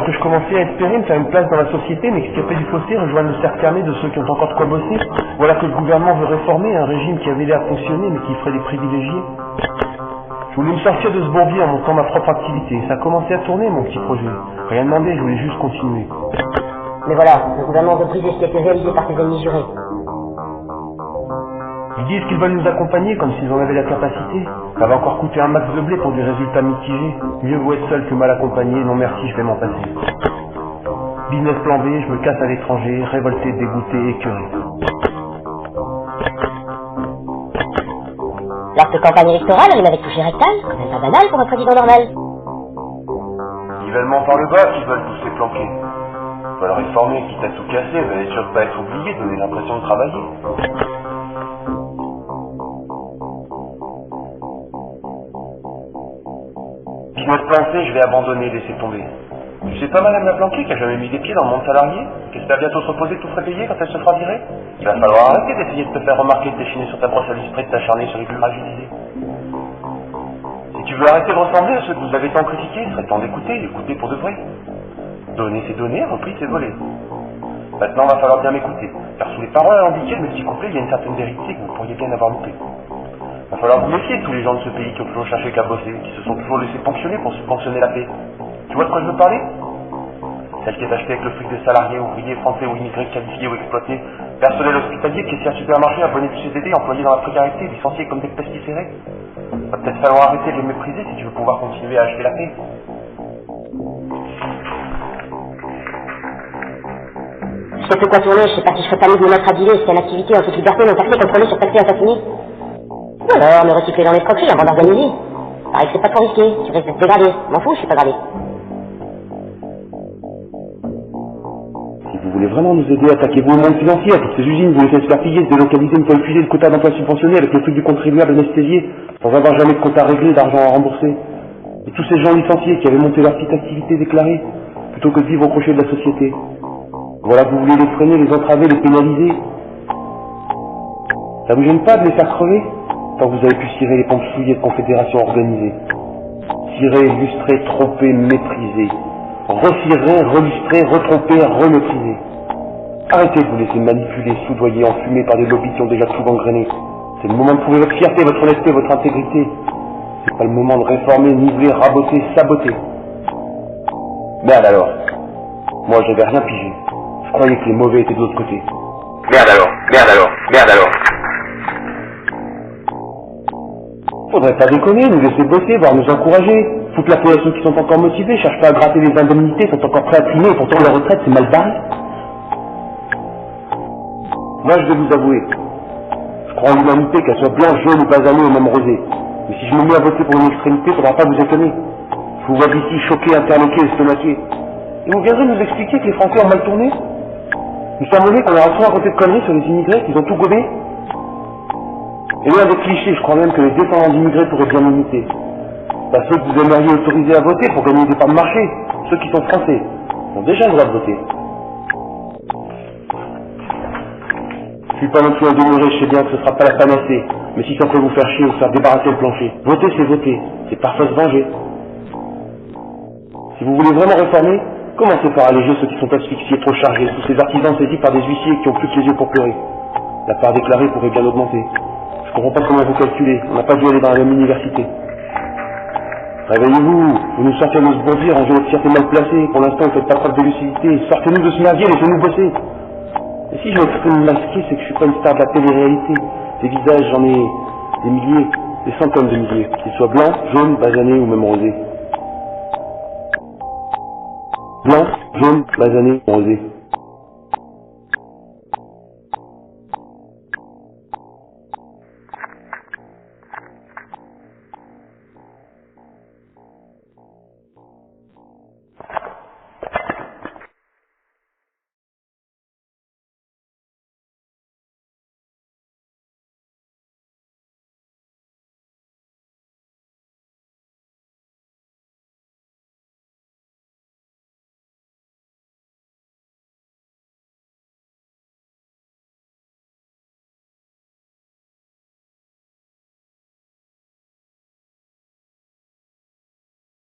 Alors que je commençais à espérer me faire une place dans la société, m'extirper du fossé, rejoindre le cercle fermé de ceux qui ont encore de quoi bosser, voilà que le gouvernement veut réformer un régime qui avait l'air à fonctionner mais qui ferait des privilégiés. Je voulais me sortir de ce bourbier en montant ma propre activité. Ça a commencé à tourner, mon petit projet. Rien demandé, je voulais juste continuer. Mais voilà, le gouvernement veut briser ce qui a été réalisé par ses ennemis jurés. Ils disent qu'ils veulent nous accompagner comme s'ils en avaient la capacité. Ça va encore coûter un max de blé pour des résultats mitigés. Mieux vaut être seul que mal accompagné. Non merci, je vais m'en passer. Business plan B, je me casse à l'étranger, révolté, dégoûté, écœuré. Lors de campagne électorale, rime avec toucher rectal, quand même pas banal pour un président normal. Nivellement par le bas, qui veulent tous les planquer. Faut le réformer, quitte à tout casser, vous allez sûr de pas être oublié, donner l'impression de travailler. Business plan C, je vais abandonner, laisser tomber. Tu sais pas Madame la Planquée qui a jamais mis des pieds dans le monde salarié, qu'elle va bientôt se reposer tout frais payé quand elle se fera virer. Il va falloir arrêter d'essayer de te faire remarquer, de t'échiner sur ta brosse à l'esprit, de t'acharner sur les plus fragilisés. Si tu veux arrêter de ressembler à ceux que vous avez tant critiqués, il serait temps d'écouter, d'écouter pour de vrai. Donner c'est donner, repris c'est voler. Maintenant va falloir bien m'écouter, car sous les paroles alambiquées de mes petits couplets, il y a une certaine vérité que vous pourriez bien avoir loupée. Va falloir vous méfier de tous les gens de ce pays qui ont toujours cherché qu'à bosser, qui se sont toujours laissés ponctionner pour subventionner la paix. Tu vois de quoi je veux parler? Celle qui est achetée avec le fric des salariés, ouvriers, français ou immigrés qualifiés ou exploités, personnel hospitalier, caissier à supermarché, abonné du CDD, employé dans la précarité, licencié comme des pestiférés. Va peut-être falloir arrêter de les mépriser si tu veux pouvoir continuer à acheter la paix. Je sais plus quoi tourner, je sais pas si je ferais pas mieux de me mettre à dealer, c'est une activité en toute liberté, non taxée, contrôlée, surtaxée, assassinée. Ou alors me recycler dans l'escroquerie avant d'organiser. Pareil que c'est pas trop risqué, tu risques de te dégrader. M'en fous, je suis pas gradé. Si vous voulez vraiment nous aider, attaquez-vous au monde financier, à toutes ces usines, vous les faites faire piller, se délocaliser, une fois épuisé le quota d'emploi subventionné avec le truc du contribuable anesthésié, sans avoir jamais de quota réglé, d'argent à rembourser. Et tous ces gens licenciés qui avaient monté leur petite activité déclarée, plutôt que de vivre au crochet de la société. Voilà que vous voulez les freiner, les entraver, les pénaliser. Ça vous gêne pas de les faire crever, tant que vous avez pu cirer les pompes souillées de confédérations organisées. Cirer, illustrer, tromper, mépriser. Recirer, relustrer, retromper, remépriser. Arrêtez de vous laisser manipuler, soudoyer, enfumer par des lobbies qui ont déjà tout gangréné. C'est le moment de prouver votre fierté, votre honnêteté, votre intégrité. C'est pas le moment de réformer, niveler, raboter, saboter. Merde alors. Moi j'avais rien pigé. Je croyais que les mauvais étaient de l'autre côté. Merde alors, merde alors, merde alors. Faudrait pas déconner, nous laisser bosser, voire nous encourager. Foutre la paix à ceux qui sont encore motivés, cherchent pas à gratter les indemnités, sont encore prêts à trimer, et pourtant la retraite c'est mal barré. Moi je vais vous avouer, je crois en l'humanité, qu'elle soit blanche, jaune ou basanée ou même rosée. Mais si je me mets à voter pour une extrémité, faudra pas vous étonner. Je vous vois d'ici choqués, interloqués, estomaqués. Et vous viendrez nous expliquer que les Français ont mal tourné? Nous sommes mauvais qu'on leur a trop raconté de conneries sur les immigrés, qu'ils ont tout gobé? Et loin des clichés, je crois même que les descendants d'immigrés pourraient bien imiter. Bah, ceux que vous aimeriez autoriser à voter pour gagner des parts de marché, ceux qui sont français, ont déjà le droit de voter. Je suis pas non plus un demeuré, je sais bien que ce sera pas la panacée, mais si ça peut vous faire chier ou faire débarrasser le plancher, voter c'est voter, c'est parfois se venger. Si vous voulez vraiment réformer, commencez par alléger ceux qui sont asphyxiés, trop chargés, tous ces artisans saisis par des huissiers qui ont plus que les yeux pour pleurer. La part déclarée pourrait bien augmenter. Je comprends pas comment vous calculez, on n'a pas dû aller dans la même université. Réveillez-vous, vous nous sortez de ce bourbier, rangez votre fierté mal placée, pour l'instant vous faites pas preuve de lucidité, sortez-nous de ce merdier, laissez-nous bosser. Et si je m'exprime masqué, c'est que je suis pas une star de la télé-réalité. Des visages, j'en ai des milliers, des centaines de milliers, qu'ils soient blancs, jaunes, basanés ou même rosés. Blanc, jaune, basané, rosé.